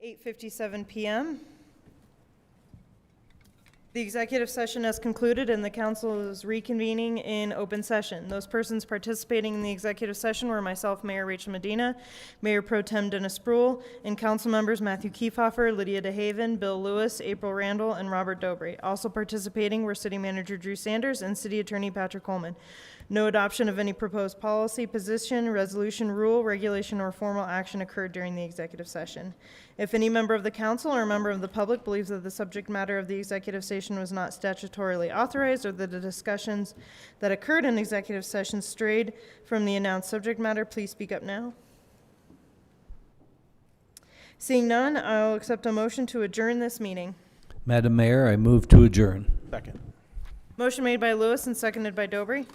A: 8:57 p.m. The executive session has concluded and the council is reconvening in open session. Those persons participating in the executive session were myself, Mayor Rachel Medina, Mayor Pro Tem Dennis Spruill, and council members Matthew Kiefhofer, Lydia DeHaven, Bill Lewis, April Randall, and Robert Dobry. Also participating were City Manager Drew Sanders and City Attorney Patrick Coleman. No adoption of any proposed policy, position, resolution, rule, regulation, or formal action occurred during the executive session. If any member of the council or member of the public believes that the subject matter of the executive session was not statutorily authorized or that the discussions that occurred in executive session strayed from the announced subject matter, please speak up now. Seeing none, I'll accept a motion to adjourn this meeting.
D: Madam Mayor, I move to adjourn.
C: Second.
A: Motion made by Lewis and seconded by Dobry.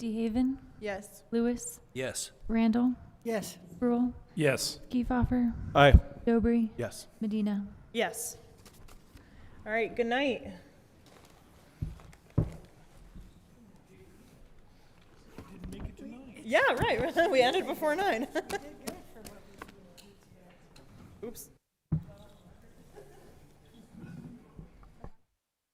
B: DeHaven,
A: Yes.
B: Lewis,
D: Yes.
B: Randall,
G: Yes.
B: Spruill,
J: Yes.
B: Kiefhofer,
I: Aye.
B: Dobry,
C: Yes.
B: Medina.
A: Yes. All right, good night. Yeah, right. We ended before 9.